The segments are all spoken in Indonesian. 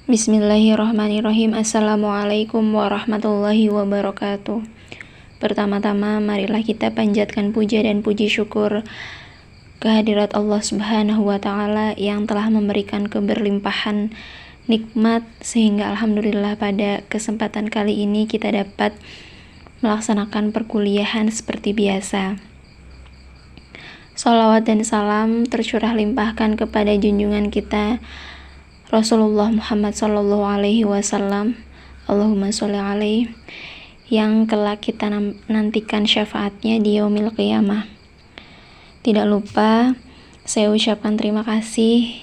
Bismillahirrahmanirrahim. Assalamualaikum warahmatullahi wabarakatuh. Pertama-tama, marilah kita panjatkan puja dan puji syukur kehadirat Allah Subhanahu wa Ta'ala yang telah memberikan keberlimpahan nikmat, sehingga alhamdulillah pada kesempatan kali ini kita dapat melaksanakan perkuliahan seperti biasa. Shalawat dan salam tercurah limpahkan kepada junjungan kita Rasulullah Muhammad Sallallahu Alaihi Wasallam, Allahumma sholli alaihi, yang kelak kita nantikan syafaatnya di yaumil qiyamah. Tidak lupa saya ucapkan terima kasih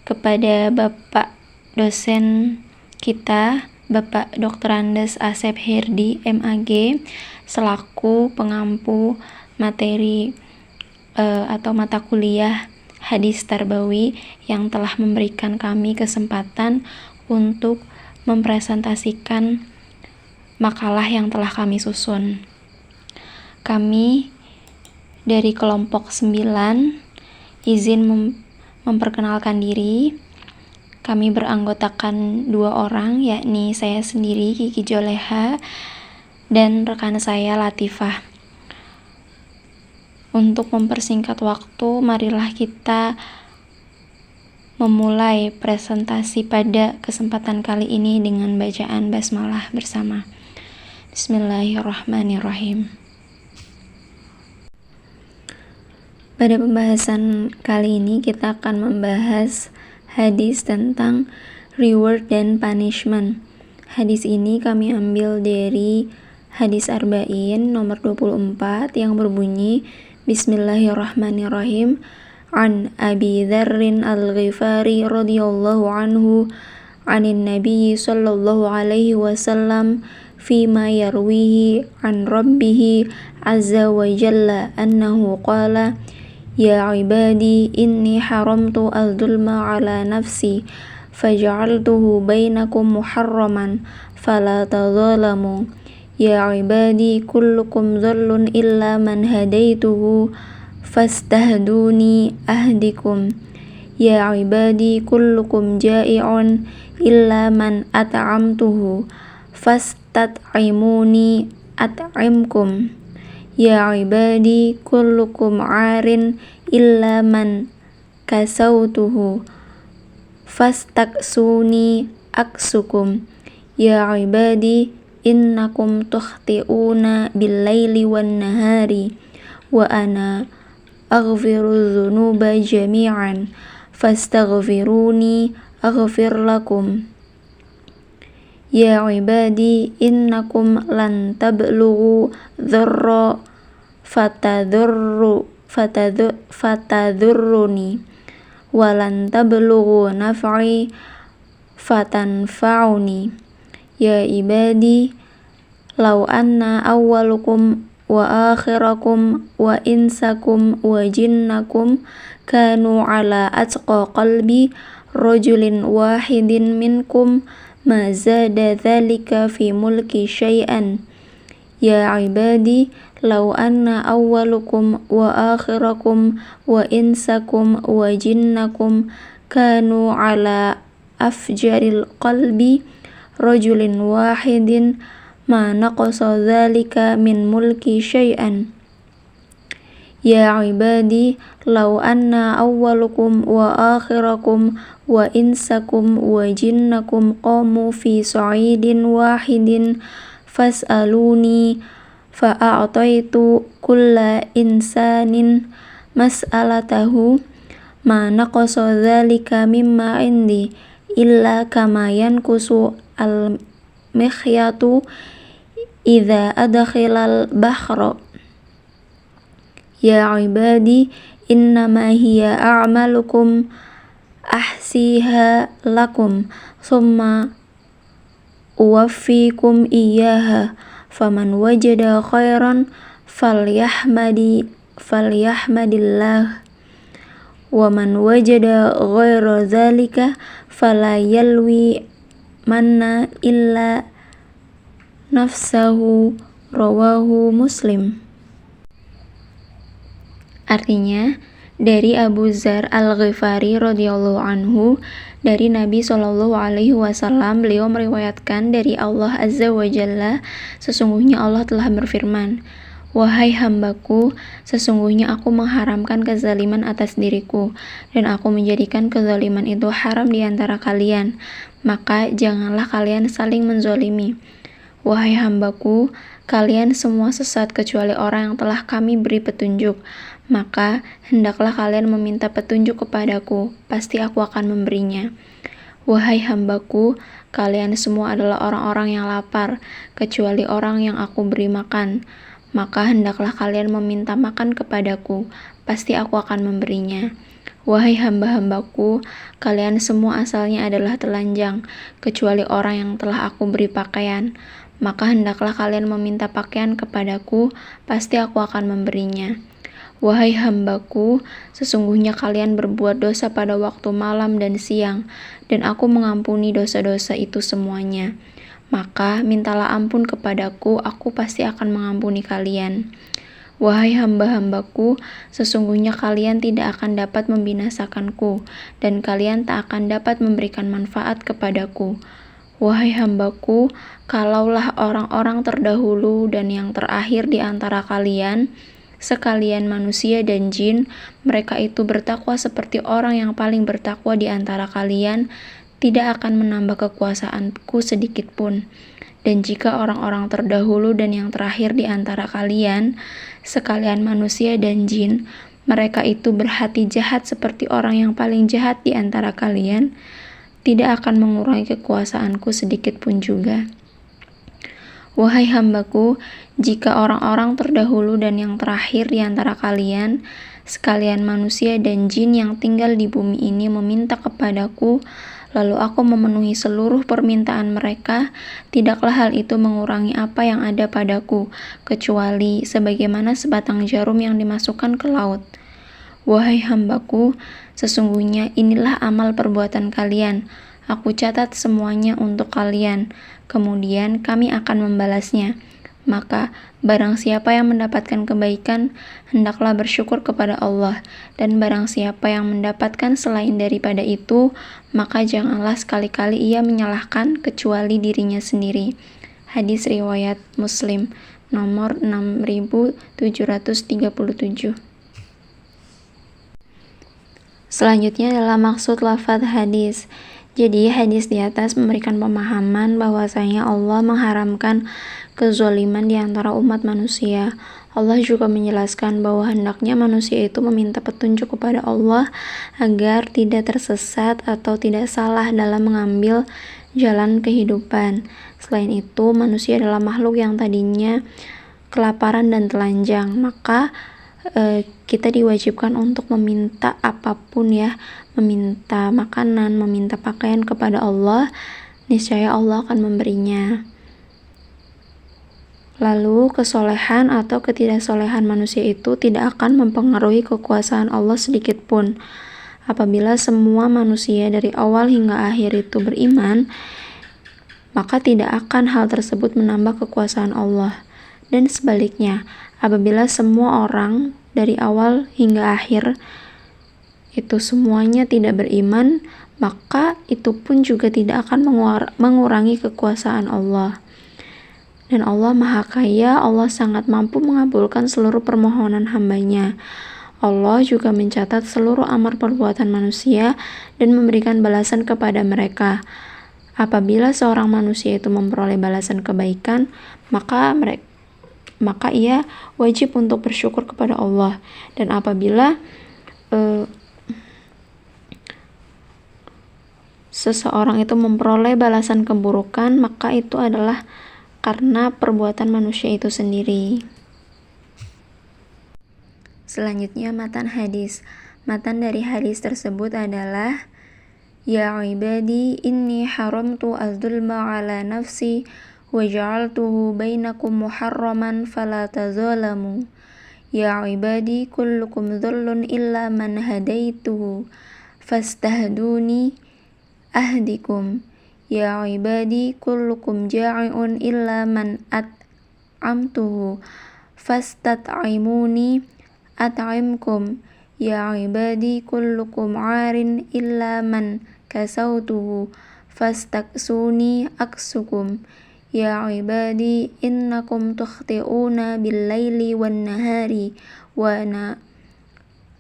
kepada Bapak dosen kita, Bapak Dr. Andes Asep Herdi MAG, selaku pengampu materi atau mata kuliah Hadis Tarbawi, yang telah memberikan kami kesempatan untuk mempresentasikan makalah yang telah kami susun. Kami dari kelompok 9 izin memperkenalkan diri. Kami beranggotakan 2 orang, yakni saya sendiri Kiki Joleha dan rekan saya Latifah. Untuk mempersingkat waktu, marilah kita memulai presentasi pada kesempatan kali ini dengan bacaan basmalah bersama. Bismillahirrahmanirrahim. Pada pembahasan kali ini kita akan membahas hadis tentang reward dan punishment. Hadis ini kami ambil dari hadis Arba'in nomor 24 yang berbunyi, Bismillahirrahmanirrahim. An Abi Dzarrin Al-Ghifari radhiyallahu anhu anin Nabi sallallahu alaihi wasallam fima yarwihi an Rabbih azza wa jalla annahu qala ya ibadi inni haramtu al-dhulma ala nafsi faja'altuhu bainakum muharraman fala tadhalamu. Ya ibadi kullukum dhallun illa man hadaituhu fastahduni ahdikum. Ya ibadi kullukum ja'i'un illa man at'amtuhu fastat'imuni at'imkum. Ya ibadi kullukum 'arin illa man kasautuhu fastaksuni aksukum. Ya ibadi innakum tukhti'una bil-laili wan-nahari wa ana aghfiru dzunuba jami'an fastaghfiruni aghfir lakum. Ya ibadi innakum lan tablughu dzarra fatadurruni wa lan tablughu naf'i fatanfa'uni. Ya ibadi law anna awwalukum wa akhirakum wa insakum wa jinnakum kanu ala atqa qalbi rajulin wahidin minkum ma zada dhalika fi mulki syai'an. Ya ibadi law anna awwalukum wa akhirakum wa insakum wa jinnakum kanu ala afjaril qalbi rajulin wahidin ma naqasa dhalika min mulki syai'an. Ya ibadi law anna awwalukum wa akhirakum wa insakum wa jinnakum qamu fi sa'idin wahidin fas'aluni fa'a'taitu kulla insanin mas'alatahu ma naqasa dhalika mimma indi illa kama yankusu al-mikhyatu idza adkhilal bahra. Ya ibadi innama hiya a'malukum ahsiha lakum thumma uwaffikum iyyaha faman wajada khairan falyahmadillah wa man wajada ghaira dzalika fala yalwi manna illa nafsahu, rawahu Muslim. Artinya, Dari Abu Dzar Al-Ghifari radhiyallahu anhu, dari Nabi Shallallahu alaihi wasallam, beliau meriwayatkan dari Allah Azza wa Jalla, sesungguhnya Allah telah berfirman, "Wahai hambaku, sesungguhnya aku mengharamkan kezaliman atas diriku, dan aku menjadikan kezaliman itu haram di antara kalian. Maka janganlah kalian saling menzalimi. Wahai hambaku, kalian semua sesat kecuali orang yang telah kami beri petunjuk. Maka hendaklah kalian meminta petunjuk kepadaku, pasti aku akan memberinya. Wahai hambaku, kalian semua adalah orang-orang yang lapar, kecuali orang yang aku beri makan. Maka hendaklah kalian meminta makan kepadaku, pasti aku akan memberinya. Wahai hamba-hambaku, kalian semua asalnya adalah telanjang, kecuali orang yang telah aku beri pakaian. Maka hendaklah kalian meminta pakaian kepadaku, pasti aku akan memberinya. Wahai hambaku, sesungguhnya kalian berbuat dosa pada waktu malam dan siang, dan aku mengampuni dosa-dosa itu semuanya. Maka mintalah ampun kepadaku, aku pasti akan mengampuni kalian. Wahai hamba-hambaku, sesungguhnya kalian tidak akan dapat membinasakanku, dan kalian tak akan dapat memberikan manfaat kepadaku. Wahai hambaku, kalaulah orang-orang terdahulu dan yang terakhir di antara kalian, sekalian manusia dan jin, mereka itu bertakwa seperti orang yang paling bertakwa di antara kalian, tidak akan menambah kekuasaanku sedikit pun. Dan jika orang-orang terdahulu dan yang terakhir di antara kalian, sekalian manusia dan jin, mereka itu berhati jahat seperti orang yang paling jahat di antara kalian, tidak akan mengurangi kekuasaanku sedikit pun juga. Wahai hambaku, jika orang-orang terdahulu dan yang terakhir di antara kalian, sekalian manusia dan jin yang tinggal di bumi ini meminta kepadaku, lalu aku memenuhi seluruh permintaan mereka, tidaklah hal itu mengurangi apa yang ada padaku, kecuali sebagaimana sebatang jarum yang dimasukkan ke laut. Wahai hambaku, sesungguhnya inilah amal perbuatan kalian. Aku catat semuanya untuk kalian, kemudian kami akan membalasnya. Maka, barang siapa yang mendapatkan kebaikan, hendaklah bersyukur kepada Allah, dan barang siapa yang mendapatkan selain daripada itu, maka janganlah sekali-kali ia menyalahkan kecuali dirinya sendiri. Hadis riwayat Muslim, nomor 6737. Selanjutnya adalah maksud lafaz hadis. Jadi hadis di atas memberikan pemahaman bahwasanya Allah mengharamkan kezaliman di antara umat manusia. Allah juga menjelaskan bahwa hendaknya manusia itu meminta petunjuk kepada Allah agar tidak tersesat atau tidak salah dalam mengambil jalan kehidupan. Selain itu, manusia adalah makhluk yang tadinya kelaparan dan telanjang, maka kita diwajibkan untuk meminta apapun ya, meminta makanan, meminta pakaian kepada Allah, niscaya Allah akan memberinya. Lalu kesolehan atau ketidaksolehan manusia itu tidak akan mempengaruhi kekuasaan Allah sedikit pun. Apabila semua manusia dari awal hingga akhir itu beriman, maka tidak akan hal tersebut menambah kekuasaan Allah. Dan sebaliknya, apabila semua orang dari awal hingga akhir itu semuanya tidak beriman, maka itu pun juga tidak akan mengurangi kekuasaan Allah. Dan Allah Maha Kaya, Allah sangat mampu mengabulkan seluruh permohonan hambanya. Allah juga mencatat seluruh amal perbuatan manusia dan memberikan balasan kepada mereka. Apabila seorang manusia itu memperoleh balasan kebaikan, maka ia wajib untuk bersyukur kepada Allah. Dan apabila seseorang itu memperoleh balasan keburukan, maka itu adalah karena perbuatan manusia itu sendiri. Selanjutnya matan hadis. Matan dari hadis tersebut adalah, Ya ibadi inni haramtu az-zulma ala nafsi wa ja'altuhu bainakum muharraman fala tazalamu. Ya ibadi kullukum dhullun illa man hadaituhu fastahduni ahdikum. Ya ibadi kullukum ja'i'un illa man at'amtuhu fastat'imuni at'imkum. Ya ibadi kullukum arin illa man kasautuhu fastaksuni aksukum. Ya ibadi innakum tukhti'una bil-laili wan-nahari wa ana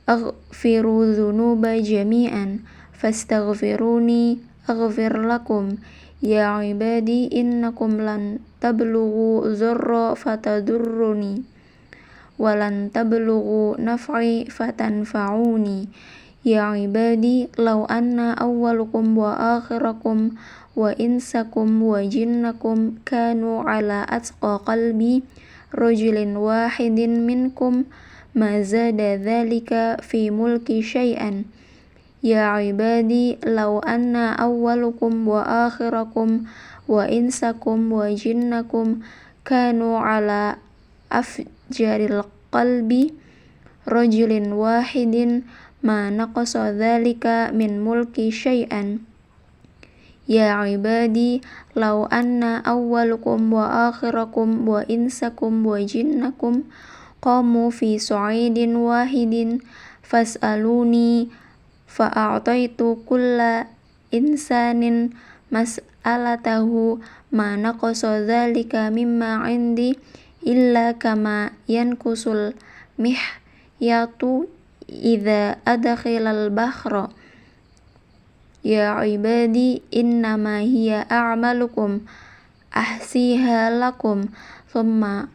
aghfiru dhunuba jami'an fastaghfiruni aghfir lakum. Ya ibadi innakum lan tablughu dzurra fatadurruni walan tablughu naf'i fatanfa'uni. Ya ibadi law anna awwalukum wa akhirakum wa insakum wa jinnakum kanu ala atqa qalbi rajulin wahidin minkum ma zada dhalika fi mulki syai'an. Ya ibadi law anna awwalukum wa akhirakum wa insakum wa jinnakum kanu ala afjaril qalbi rajulin wahidin ma naqasa dhalika min mulki syai'an. Ya ibadi law anna awwalukum wa akhirakum wa insakum wa jinnakum qamu fi su'idin wahidin fas'aluni fa'a'taitu kulla insanin mas'alatahu ma naqasa dhalika mimma 'indi illa kama yankusul mihyatu idza adkhilal bahra. Ya ibadi innama hiya a'malukum ahsiha lakum thumma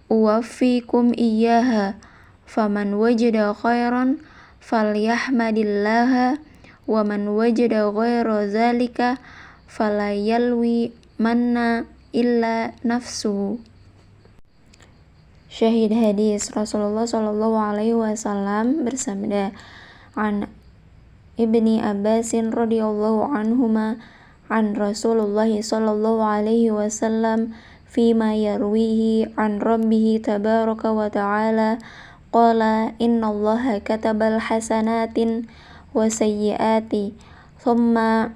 uwaffikum iyyaha faman wajada khairan falyahmadillaha wa man wajada ghaira dzalika fala yalwi manna illa nafsuhu. Syahid hadis Rasulullah sallallahu alaihi wasallam bersabda, an Ibni Abbasin radhiyallahu anhuma an Rasulullah sallallahu alaihi wasallam fima yarwihi an rabbih tabaraka wa ta'ala qala innallaha katabal hasanatin wa sayyiati thumma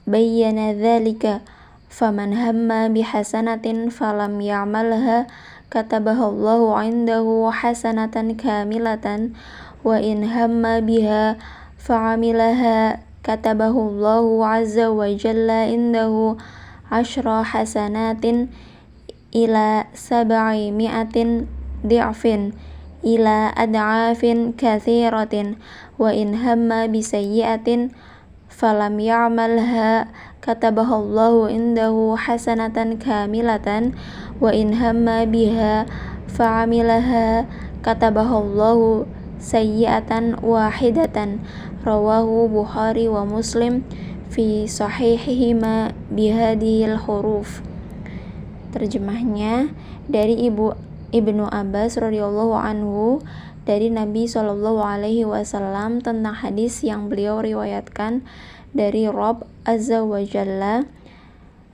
bayyana dhalika faman hamma bihasanatin falam ya'malha katabahallahu 'indahu hasanatan kamilatan wa in hamma biha fa'amilaha katabahullahu 'azza wa jalla 'indahu 'ashra hasanatin ila 700 di'fin ila ad'afin katsiratin wa in hamma bisayyi'atin falam ya'malha katabahallahu 'indahu hasanatan kamilatan wa in hamma biha fa'amilaha katabahallahu sayyi'atan wahidatan. Rawahu Bukhari wa Muslim fi sahihihima bihadhil huruf. Terjemahnya, dari Ibnu Abbas radhiyallahu anhu dari Nabi Shallallahu alaihi wasallam tentang hadis yang beliau riwayatkan dari Rabb Azza wa Jalla.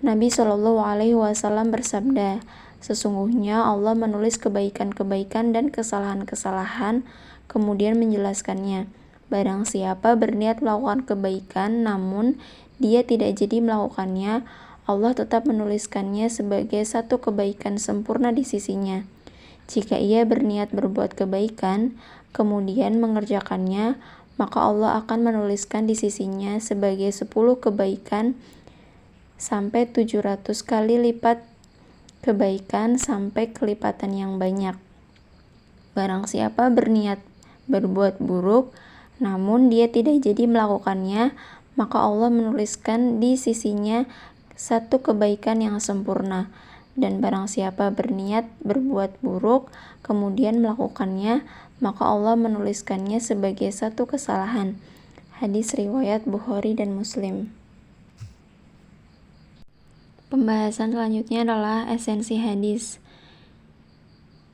Nabi Shallallahu alaihi wasallam bersabda, sesungguhnya Allah menulis kebaikan-kebaikan dan kesalahan-kesalahan, kemudian menjelaskannya. Barang siapa berniat melakukan kebaikan namun dia tidak jadi melakukannya, Allah tetap menuliskannya sebagai satu kebaikan sempurna di sisinya. Jika ia berniat berbuat kebaikan, kemudian mengerjakannya, maka Allah akan menuliskan di sisinya sebagai 10 kebaikan sampai 700 kali lipat kebaikan sampai kelipatan yang banyak. Barang siapa berniat berbuat buruk, namun dia tidak jadi melakukannya, maka Allah menuliskan di sisinya satu kebaikan yang sempurna. Dan barang siapa berniat berbuat buruk, kemudian melakukannya, maka Allah menuliskannya sebagai satu kesalahan. Hadis riwayat Bukhari dan Muslim. Pembahasan selanjutnya adalah esensi hadis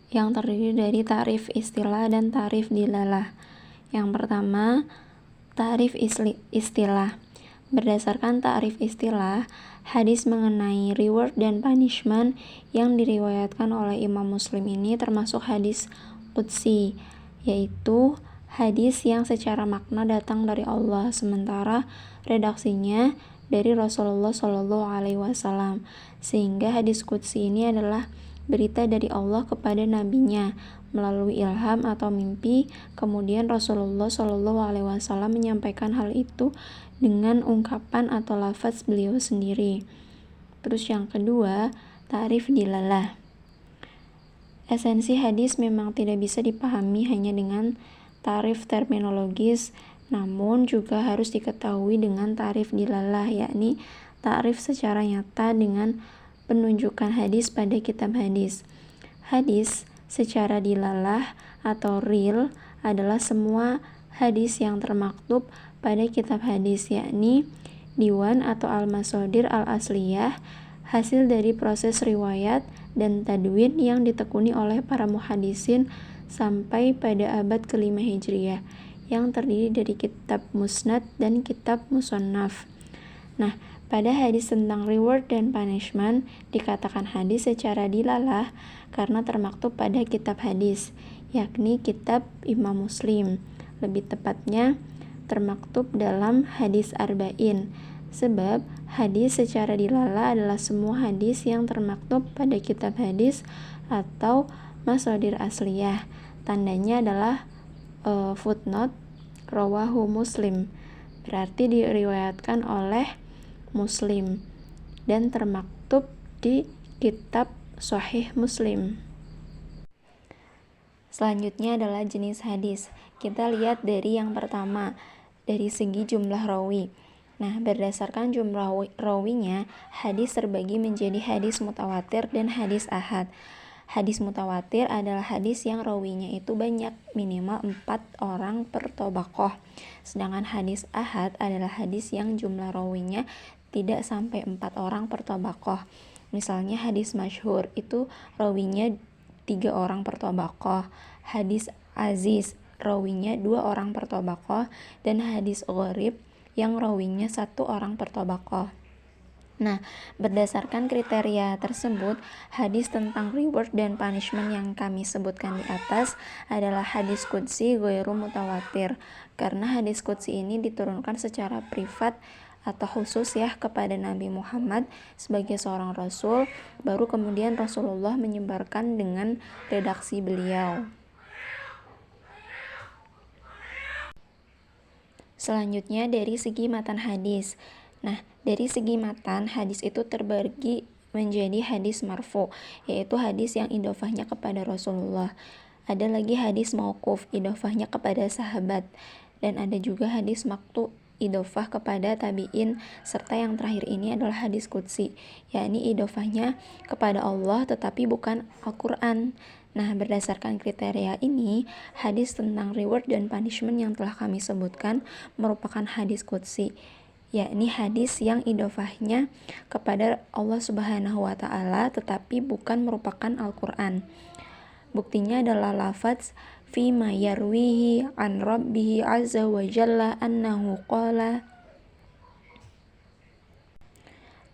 yang terdiri dari ta'rif istilah dan ta'rif dilalah. Yang pertama, ta'rif istilah. Berdasarkan ta'rif istilah, hadis mengenai reward dan punishment yang diriwayatkan oleh Imam Muslim ini termasuk hadis qudsi, yaitu hadis yang secara makna datang dari Allah, sementara redaksinya dari Rasulullah Shallallahu alaihi wasallam. Sehingga hadis qudsi ini adalah berita dari Allah kepada nabinya melalui ilham atau mimpi. Kemudian Rasulullah Shallallahu Alaihi Wasallam menyampaikan hal itu dengan ungkapan atau lafaz beliau sendiri. Terus yang kedua, ta'rif dilalah. Esensi hadis memang tidak bisa dipahami hanya dengan ta'rif terminologis, namun juga harus diketahui dengan ta'rif dilalah, yakni ta'rif secara nyata dengan penunjukan hadis pada kitab hadis. Hadis secara dilalah atau real adalah semua hadis yang termaktub pada kitab hadis, yakni diwan atau al-masadir al-asliyah, hasil dari proses riwayat dan tadwin yang ditekuni oleh para muhadisin sampai pada abad ke-5 Hijriah, yang terdiri dari kitab musnad dan kitab musannaf. Nah, pada hadis tentang reward dan punishment dikatakan hadis secara dilalah karena termaktub pada kitab hadis, yakni kitab Imam Muslim. Lebih tepatnya termaktub dalam hadis arba'in. Sebab hadis secara dilalah adalah semua hadis yang termaktub pada kitab hadis atau masadir asliyah. Tandanya adalah footnote rawahu Muslim, berarti diriwayatkan oleh Muslim dan termaktub di kitab Sahih Muslim. Selanjutnya adalah jenis hadis. Kita lihat dari yang pertama, dari segi jumlah rawi. Nah, berdasarkan jumlah rawinya, hadis terbagi menjadi hadis mutawatir dan hadis ahad. Hadis mutawatir adalah hadis yang rawinya itu banyak, minimal 4 orang per tobaqoh. Sedangkan hadis ahad adalah hadis yang jumlah rawinya tidak sampai 4 orang per tobaqoh. Misalnya hadis masyhur itu rawinya 3 orang per tobaqoh. Hadis aziz rawinya 2 orang per tobaqoh, dan hadis gharib yang rawinya 1 orang per tobaqoh. Nah, berdasarkan kriteria tersebut, hadis tentang reward dan punishment yang kami sebutkan di atas adalah hadis qudsi ghairu mutawatir, karena hadis qudsi ini diturunkan secara privat atau khusus ya kepada Nabi Muhammad sebagai seorang rasul, baru kemudian Rasulullah menyebarkan dengan redaksi beliau. Selanjutnya dari segi matan hadis. Nah, dari segi matan hadis itu terbagi menjadi hadis marfu, yaitu hadis yang idhofahnya kepada Rasulullah. Ada lagi hadis mauquf, idhofahnya kepada sahabat, dan ada juga hadis maqtu, idhofah kepada tabi'in, serta yang terakhir ini adalah hadis qudsi, yakni idhofahnya kepada Allah tetapi bukan Al-Quran. Nah, berdasarkan kriteria ini, hadis tentang reward dan punishment yang telah kami sebutkan merupakan hadis qudsi, yakni hadis yang idhofahnya kepada Allah Subhanahu wa Ta'ala tetapi bukan merupakan Al-Quran. Buktinya adalah lafaz fi ma yarwihi an rabbihi azza wa jalla annahu qala.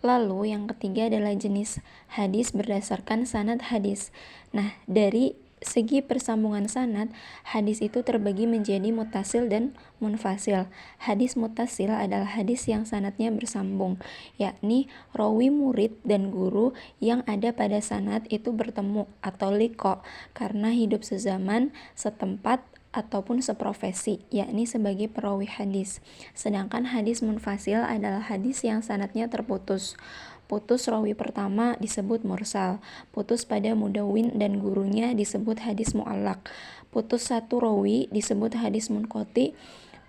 Lalu yang ketiga adalah jenis hadis berdasarkan sanad hadis. Nah, dari segi persambungan sanad, hadis itu terbagi menjadi muttasil dan munfasil. Hadis muttasil adalah hadis yang sanadnya bersambung, yakni rawi murid dan guru yang ada pada sanad itu bertemu atau liqa karena hidup sezaman, setempat, ataupun seprofesi, yakni sebagai perawi hadis. Sedangkan hadis munfasil adalah hadis yang sanadnya terputus. Putus rawi pertama disebut mursal, putus pada mudawwin dan gurunya disebut hadis mu'allaq, putus 1 rawi disebut hadis munqati,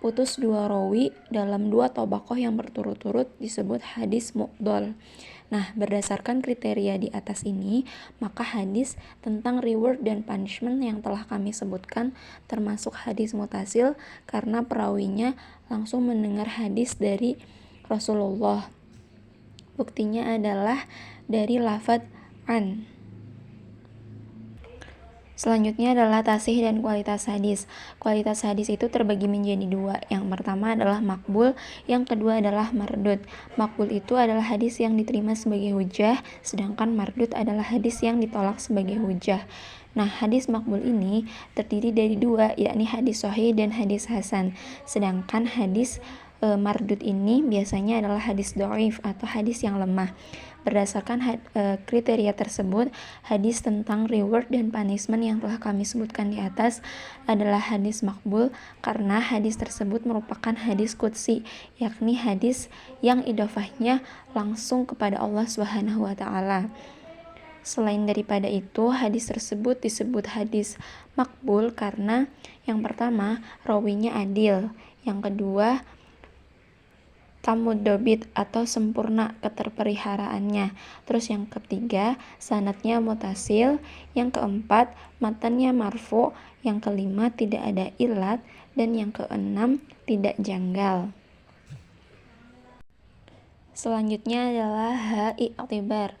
putus 2 rawi dalam 2 tobaqoh yang berturut-turut disebut hadis mu'dhal. Nah, berdasarkan kriteria di atas ini, maka hadis tentang reward dan punishment yang telah kami sebutkan termasuk hadis mutasil karena perawinya langsung mendengar hadis dari Rasulullah. Buktinya adalah dari lafadz an. Selanjutnya adalah tasih dan kualitas hadis. Kualitas hadis itu terbagi menjadi 2. Yang pertama adalah makbul, yang kedua adalah mardud. Makbul itu adalah hadis yang diterima sebagai hujjah, sedangkan mardud adalah hadis yang ditolak sebagai hujjah. Nah, hadis makbul ini terdiri dari 2, yakni hadis sahih dan hadis hasan. Sedangkan hadis mardud ini biasanya adalah hadis dhaif atau hadis yang lemah. Berdasarkan kriteria tersebut, hadis tentang reward dan punishment yang telah kami sebutkan di atas adalah hadis makbul karena hadis tersebut merupakan hadis qudsi, yakni hadis yang idhofahnya langsung kepada Allah Subhanahu wa taala. Selain daripada itu, hadis tersebut disebut hadis makbul karena yang pertama, rawinya adil, yang kedua, tamud dobit atau sempurna keterperiharaannya. Terus yang ketiga, sanadnya mutasil. Yang keempat, matannya marfu. Yang kelima, tidak ada ilat. Dan yang keenam, tidak janggal. Selanjutnya adalah i'tibar.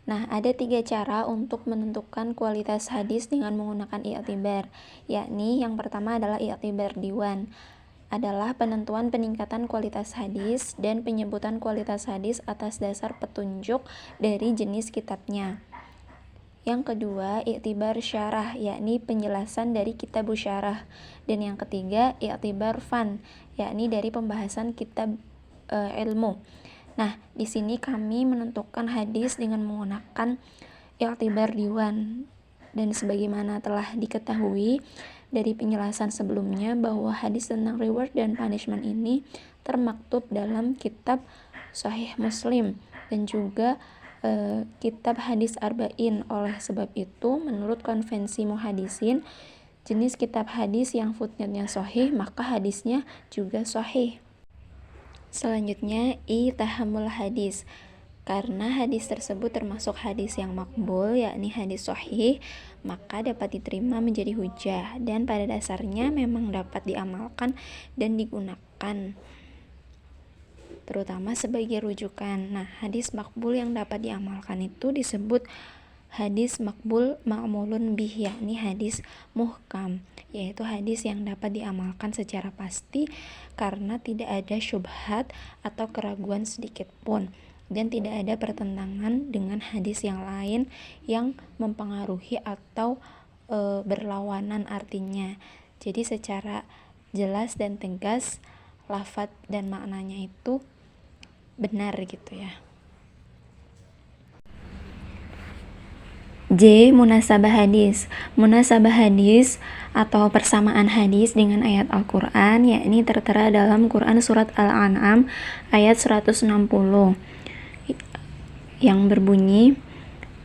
Nah, ada 3 cara untuk menentukan kualitas hadis dengan menggunakan i'tibar, yakni yang pertama adalah i'tibar diwan, adalah penentuan peningkatan kualitas hadis dan penyebutan kualitas hadis atas dasar petunjuk dari jenis kitabnya. Yang kedua, i'tibar syarah, yakni penjelasan dari kitab syarah. Dan yang ketiga, i'tibar fan, yakni dari pembahasan kitab ilmu. Nah, di sini kami menentukan hadis dengan menggunakan i'tibar diwan. Dan sebagaimana telah diketahui dari penjelasan sebelumnya bahwa hadis tentang reward dan punishment ini termaktub dalam kitab Sahih Muslim dan juga kitab hadis arba'in. Oleh sebab itu, menurut konvensi muhadisin, jenis kitab hadis yang footnote-nya sahih, maka hadisnya juga sahih. Selanjutnya, tahammul hadis. Karena hadis tersebut termasuk hadis yang makbul, yakni hadis sahih, maka dapat diterima menjadi hujah dan pada dasarnya memang dapat diamalkan dan digunakan, terutama sebagai rujukan. Nah, hadis makbul yang dapat diamalkan itu disebut hadis makbul ma'mulun bih, yakni hadis muhkam, yaitu hadis yang dapat diamalkan secara pasti karena tidak ada syubhat atau keraguan sedikit pun dan tidak ada pertentangan dengan hadis yang lain yang mempengaruhi atau berlawanan artinya. Jadi secara jelas dan tegas lafadz dan maknanya itu benar gitu ya. J. Munasabah hadis. Munasabah hadis atau persamaan hadis dengan ayat Al-Quran, yakni tertera dalam Quran surat Al-An'am ayat 160 yang berbunyi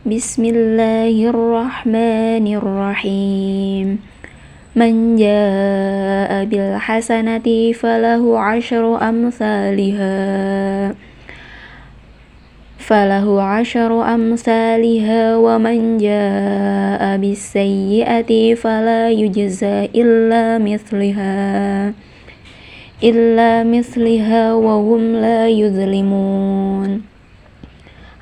Bismillahirrahmanirrahim. Man jaa'a bil hasanati falahu 'asyru amsalha wa man jaa'a bis sayyi'ati fala yujza illa mithliha wa hum la yuzlimun.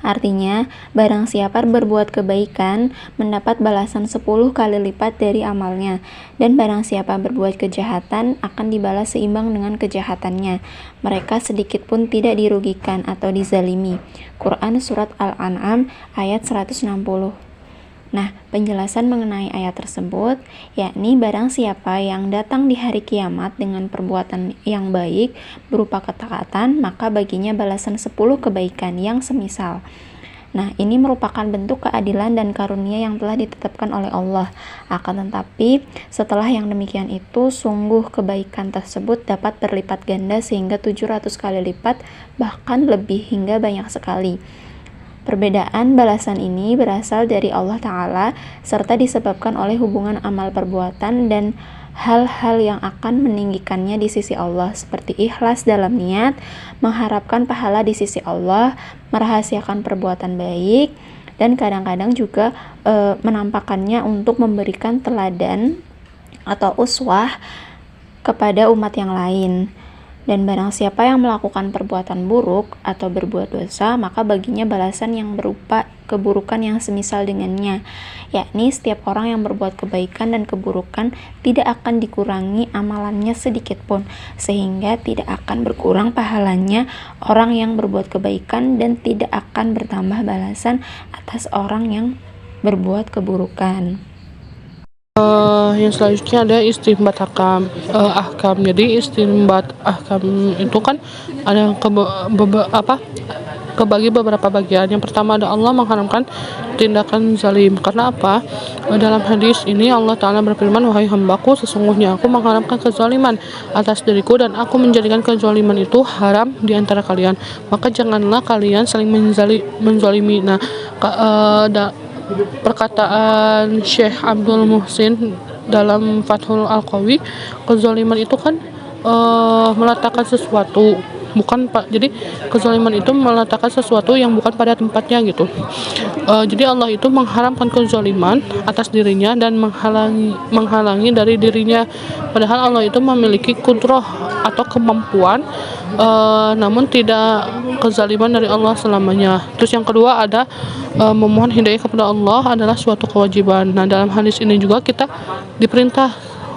Artinya, barang siapa berbuat kebaikan mendapat balasan 10 kali lipat dari amalnya, dan barang siapa berbuat kejahatan akan dibalas seimbang dengan kejahatannya. Mereka sedikit pun tidak dirugikan atau dizalimi. Quran surat Al-An'am ayat 160. Nah, penjelasan mengenai ayat tersebut, yakni barang siapa yang datang di hari kiamat dengan perbuatan yang baik berupa ketaatan, maka baginya balasan 10 kebaikan yang semisal. Nah, ini merupakan bentuk keadilan dan karunia yang telah ditetapkan oleh Allah. Akan tetapi, setelah yang demikian itu, sungguh kebaikan tersebut dapat berlipat ganda sehingga 700 kali lipat, bahkan lebih hingga banyak sekali. Perbedaan balasan ini berasal dari Allah Ta'ala serta disebabkan oleh hubungan amal perbuatan dan hal-hal yang akan meninggikannya di sisi Allah, seperti ikhlas dalam niat, mengharapkan pahala di sisi Allah, merahasiakan perbuatan baik, dan kadang-kadang juga menampakkannya untuk memberikan teladan atau uswah kepada umat yang lain. Dan barang siapa yang melakukan perbuatan buruk atau berbuat dosa, maka baginya balasan yang berupa keburukan yang semisal dengannya, yakni setiap orang yang berbuat kebaikan dan keburukan tidak akan dikurangi amalannya sedikit pun, sehingga tidak akan berkurang pahalanya orang yang berbuat kebaikan dan tidak akan bertambah balasan atas orang yang berbuat keburukan. Yang selanjutnya ada istinbat ahkam. Jadi istinbat ahkam itu kan ada kebagi beberapa bagian. Yang pertama ada Allah mengharamkan tindakan zalim. Karena apa? Dalam hadis ini Allah Ta'ala berfirman, wahai hambaku, sesungguhnya aku mengharamkan kezaliman atas diriku dan aku menjadikan kezaliman itu haram di antara kalian. Maka janganlah kalian saling menzalimi. Nah, perkataan Syekh Abdul Muhsin dalam Fathul Al-Qawi, kezaliman itu kan meletakkan sesuatu bukan pak jadi kezaliman itu meletakkan sesuatu yang bukan pada tempatnya gitu. Jadi Allah itu mengharamkan kezaliman atas dirinya dan menghalangi dari dirinya, padahal Allah itu memiliki kudrah atau kemampuan, namun tidak kezaliman dari Allah selamanya. Terus yang kedua ada memohon hidayah kepada Allah adalah suatu kewajiban. Nah, dalam hadis ini juga kita diperintah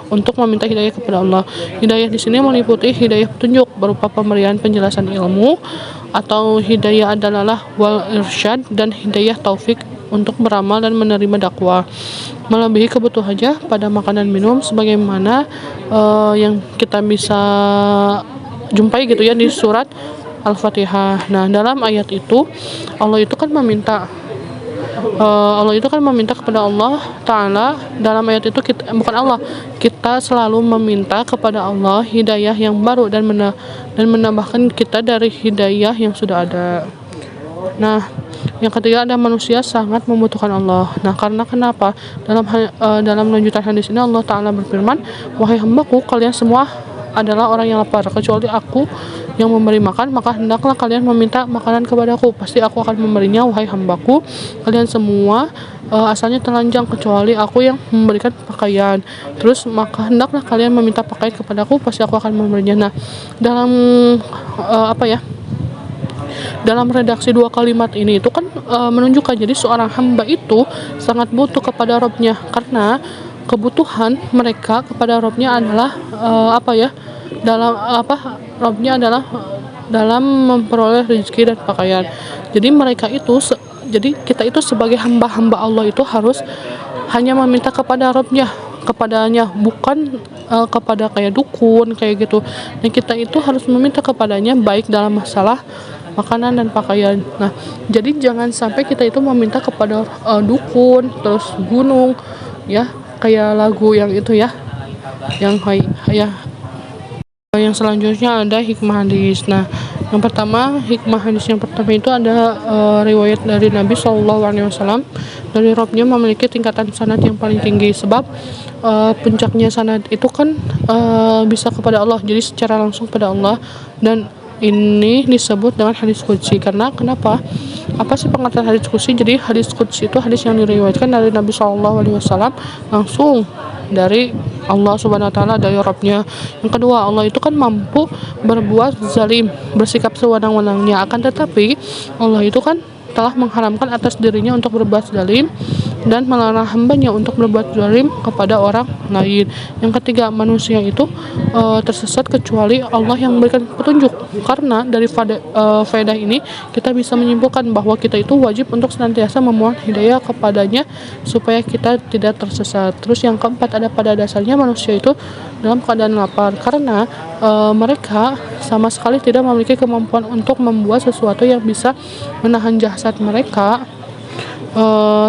untuk meminta hidayah kepada Allah. Hidayah di sini meliputi hidayah petunjuk berupa pemberian penjelasan ilmu, atau hidayah adalah wal irsyad, dan hidayah taufik untuk beramal dan menerima dakwah. Melebihi kebutuhannya pada makanan minum sebagaimana yang kita bisa jumpai gitu ya di surat Al-Fatihah. Nah, dalam ayat itu Allah itu kan meminta kepada Allah Ta'ala. Dalam ayat itu kita selalu meminta kepada Allah hidayah yang baru dan menambahkan kita dari hidayah yang sudah ada. Nah, yang ketiga ada manusia sangat membutuhkan Allah. Nah, karena kenapa? Dalam lanjutan hadis ini Allah Ta'ala berfirman, wahai hambaku, kalian semua adalah orang yang lapar, kecuali aku yang memberi makan, maka hendaklah kalian meminta makanan kepadaku, pasti aku akan memberinya. Wahai hambaku, kalian semua asalnya telanjang kecuali aku yang memberikan pakaian, terus maka hendaklah kalian meminta pakaian kepadaku, pasti aku akan memberinya. Nah, dalam dalam redaksi dua kalimat ini itu kan menunjukkan jadi seorang hamba itu sangat butuh kepada Robnya, karena kebutuhan mereka kepada Robnya adalah Robnya adalah dalam memperoleh rezeki dan pakaian. Jadi kita itu sebagai hamba-hamba Allah itu harus hanya meminta kepada kepadanya, bukan kepada kayak dukun kayak gitu. Dan kita itu harus meminta kepadanya baik dalam masalah makanan dan pakaian. Nah, jadi jangan sampai kita itu meminta kepada dukun terus gunung ya, kayak lagu yang itu ya, yang selanjutnya ada hikmah hadis. Nah, yang pertama, hikmah hadis yang pertama itu ada riwayat dari Nabi SAW dari Robnya memiliki tingkatan sanad yang paling tinggi, sebab puncaknya sanad itu kan bisa kepada Allah, jadi secara langsung kepada Allah. Dan ini disebut dengan hadis qudsi. Karena kenapa? Apa sih pengertian hadis qudsi? Jadi hadis qudsi itu hadis yang diriwayatkan dari Nabi SAW langsung dari Allah Subhanahu wa Ta'ala, dari Rabbnya. Yang kedua, Allah itu kan mampu berbuat zalim, bersikap sewenang-wenangnya, akan tetapi Allah itu kan telah mengharamkan atas dirinya untuk berbuat zalim dan melarang hambanya untuk berbuat zalim kepada orang lain. Yang ketiga, manusia itu tersesat kecuali Allah yang memberikan petunjuk. Karena dari faedah ini kita bisa menyimpulkan bahwa kita itu wajib untuk senantiasa memohon hidayah kepadanya supaya kita tidak tersesat. Terus yang keempat, ada pada dasarnya manusia itu dalam keadaan lapar karena mereka sama sekali tidak memiliki kemampuan untuk membuat sesuatu yang bisa menahan jasad mereka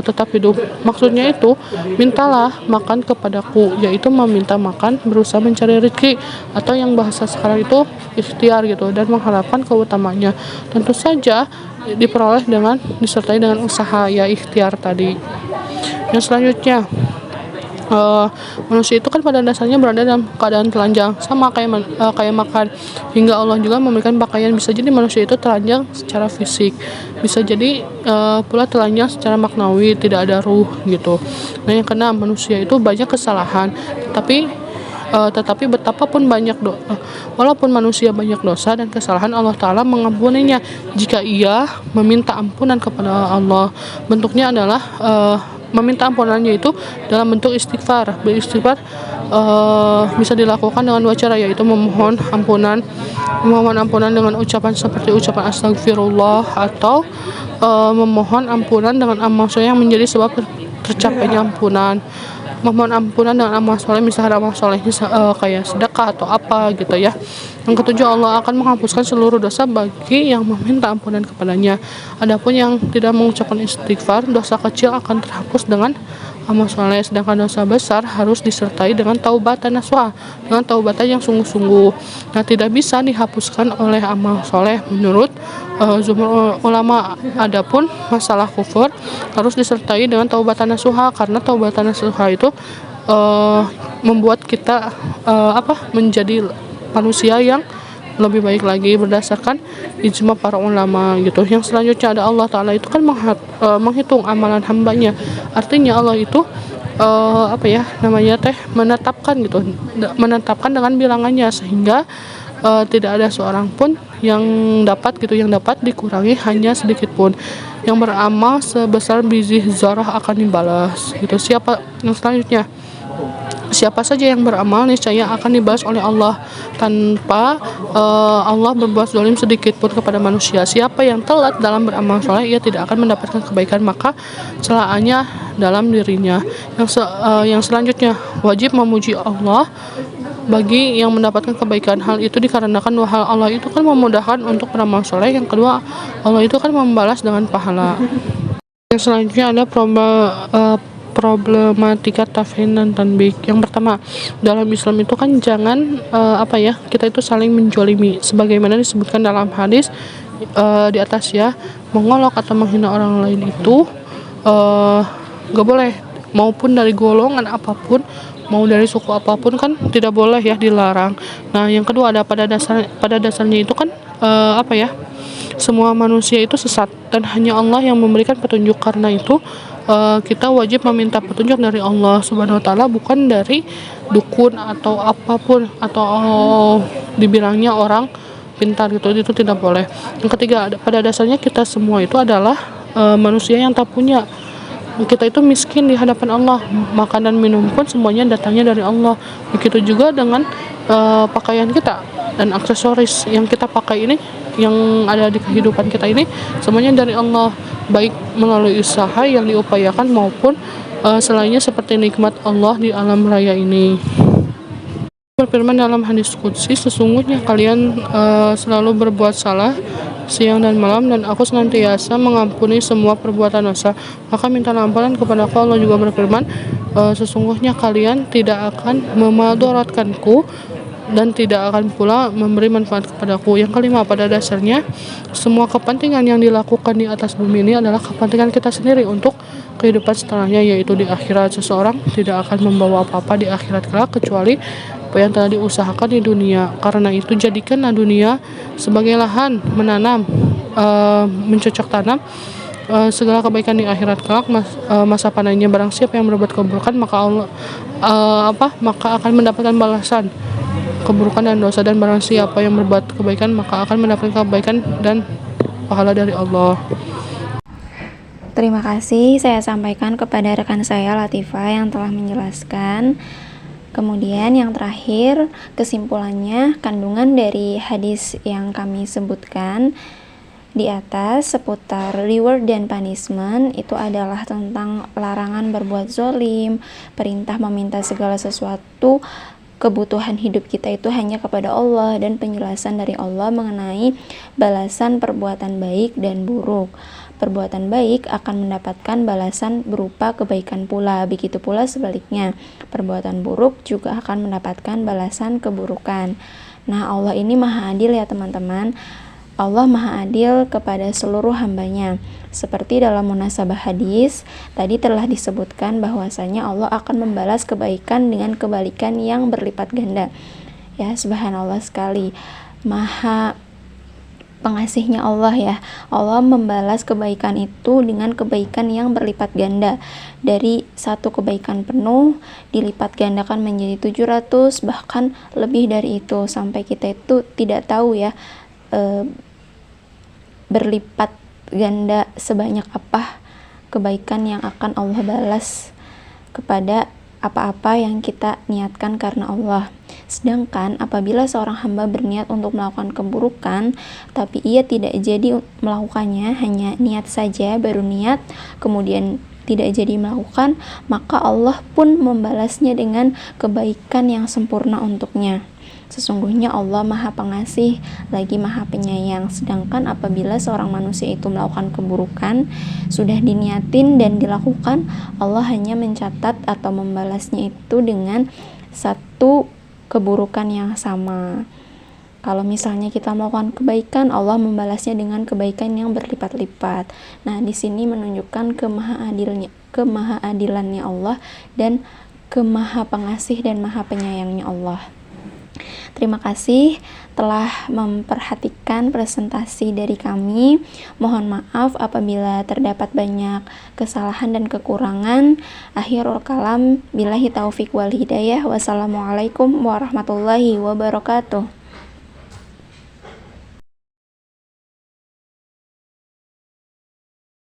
tetap hidup. Maksudnya itu, mintalah makan kepadaku, yaitu meminta makan, berusaha mencari rezeki, atau yang bahasa sekarang itu ikhtiar gitu, dan mengharapkan keutamanya. Tentu saja diperoleh disertai dengan usaha, ya ikhtiar tadi. Yang selanjutnya, manusia itu kan pada dasarnya berada dalam keadaan telanjang, sama kayak makan, hingga Allah juga memberikan pakaian. Bisa jadi manusia itu telanjang secara fisik, bisa jadi pula telanjang secara maknawi, tidak ada ruh gitu. Nah, yang keenam, manusia itu banyak kesalahan, tetapi betapapun walaupun manusia banyak dosa dan kesalahan, Allah Ta'ala mengampuninya jika ia meminta ampunan kepada Allah. Bentuknya adalah meminta ampunannya itu dalam bentuk istighfar. Beristighfar bisa dilakukan dengan dua cara, yaitu memohon ampunan dengan ucapan seperti ucapan astagfirullah, atau memohon ampunan dengan amal soleh yang menjadi sebab tercapainya ampunan. memohon ampunan dengan amal soleh, misalkan amal solehnya kayak sedekah atau apa gitu ya. Yang ketujuh, Allah akan menghapuskan seluruh dosa bagi yang meminta ampunan kepadanya. Adapun yang tidak mengucapkan istighfar, dosa kecil akan terhapus dengan amal soleh, sedangkan dosa besar harus disertai dengan taubatan nasuha, dengan taubatan yang sungguh-sungguh. Nah, tidak bisa dihapuskan oleh amal soleh menurut jumhur ulama. Adapun masalah kufur harus disertai dengan taubatan nasuha, karena taubatan nasuha itu membuat kita menjadi manusia yang lebih baik lagi berdasarkan ijma para ulama gitu. Yang selanjutnya ada Allah Ta'ala itu kan menghitung amalan hambanya. Artinya Allah itu menetapkan gitu, menetapkan dengan bilangannya, sehingga tidak ada seorang pun yang dapat dikurangi hanya sedikit pun. Yang beramal sebesar biji zarah akan dibalas gitu. Yang selanjutnya, siapa saja yang beramal niscaya akan dibalas oleh Allah tanpa Allah berbuat zalim sedikit pun kepada manusia. Siapa yang telat dalam beramal soleh, ia tidak akan mendapatkan kebaikan, maka celaannya dalam dirinya. Yang selanjutnya, wajib memuji Allah bagi yang mendapatkan kebaikan. Hal itu dikarenakan hal Allah itu kan memudahkan untuk beramal soleh. Yang kedua, Allah itu kan membalas dengan pahala. Yang selanjutnya ada problematika tafhin dan tanbih. Yang pertama, dalam Islam itu kan jangan kita itu saling menjolimi, sebagaimana disebutkan dalam hadis di atas ya. Mengolok atau menghina orang lain itu gak boleh, maupun dari golongan apapun, mau dari suku apapun kan tidak boleh ya, dilarang. Nah, yang kedua ada pada dasarnya itu kan semua manusia itu sesat dan hanya Allah yang memberikan petunjuk. Karena itu kita wajib meminta petunjuk dari Allah Subhanahu wa taala, bukan dari dukun atau apapun, atau dibilangnya orang pintar gitu. Itu tidak boleh. Yang ketiga, pada dasarnya kita semua itu adalah manusia yang tak punya. Kita itu miskin di hadapan Allah. Makan dan minum pun semuanya datangnya dari Allah. Begitu juga dengan pakaian kita dan aksesoris yang kita pakai ini, yang ada di kehidupan kita ini, semuanya dari Allah, baik melalui usaha yang diupayakan maupun selainnya, seperti nikmat Allah di alam raya ini. Berfirman dalam hadis qudsi, sesungguhnya kalian selalu berbuat salah siang dan malam, dan aku senantiasa mengampuni semua perbuatan dosa, maka mintalah ampunan kepadaku. Allah juga berfirman, sesungguhnya kalian tidak akan memudaratkanku dan tidak akan pula memberi manfaat kepadaku. Yang kelima, pada dasarnya semua kepentingan yang dilakukan di atas bumi ini adalah kepentingan kita sendiri untuk kehidupan setelahnya, yaitu di akhirat. Seseorang tidak akan membawa apa-apa di akhirat kelak kecuali apa yang telah diusahakan di dunia. Karena itu jadikanlah dunia sebagai lahan menanam, mencocok tanam segala kebaikan di akhirat kelak. Masa panennya barang siapa yang berbuat keburukan, maka akan mendapatkan balasan keburukan dan dosa, dan barang siapa yang berbuat kebaikan maka akan mendapatkan kebaikan dan pahala dari Allah. Terima kasih saya sampaikan kepada rekan saya Latifah yang telah menjelaskan. Kemudian yang terakhir, kesimpulannya, kandungan dari hadis yang kami sebutkan di atas seputar reward dan punishment itu adalah tentang larangan berbuat zalim, perintah meminta segala sesuatu kebutuhan hidup kita itu hanya kepada Allah, dan penjelasan dari Allah mengenai balasan perbuatan baik dan buruk. Perbuatan baik akan mendapatkan balasan berupa kebaikan pula, begitu pula sebaliknya. Perbuatan buruk juga akan mendapatkan balasan keburukan. Nah, Allah ini maha adil ya teman-teman. Allah maha adil kepada seluruh hambanya. Seperti dalam munasabah hadis, tadi telah disebutkan bahwasanya Allah akan membalas kebaikan dengan kebalikan yang berlipat ganda. Ya, subhanallah sekali. Maha pengasihnya Allah ya. Allah membalas kebaikan itu dengan kebaikan yang berlipat ganda. Dari satu kebaikan penuh dilipat gandakan menjadi 700, bahkan lebih dari itu, sampai kita itu tidak tahu ya berlipat ganda sebanyak apa kebaikan yang akan Allah balas kepada apa-apa yang kita niatkan karena Allah. Sedangkan apabila seorang hamba berniat untuk melakukan keburukan tapi ia tidak jadi melakukannya, hanya niat saja, baru niat kemudian tidak jadi melakukan, maka Allah pun membalasnya dengan kebaikan yang sempurna untuknya. Sesungguhnya Allah Maha Pengasih lagi Maha Penyayang. Sedangkan apabila seorang manusia itu melakukan keburukan, sudah diniatin dan dilakukan, Allah hanya mencatat atau membalasnya itu dengan satu keburukan yang sama. Kalau misalnya kita melakukan kebaikan, Allah membalasnya dengan kebaikan yang berlipat-lipat. Nah, di sini menunjukkan kemahaadilannya Allah dan kemaha pengasih dan maha penyayangnya Allah. Terima kasih telah memperhatikan presentasi dari kami. Mohon maaf apabila terdapat banyak kesalahan dan kekurangan. Akhirul kalam, billahi taufik wal hidayah. Wassalamualaikum warahmatullahi wabarakatuh.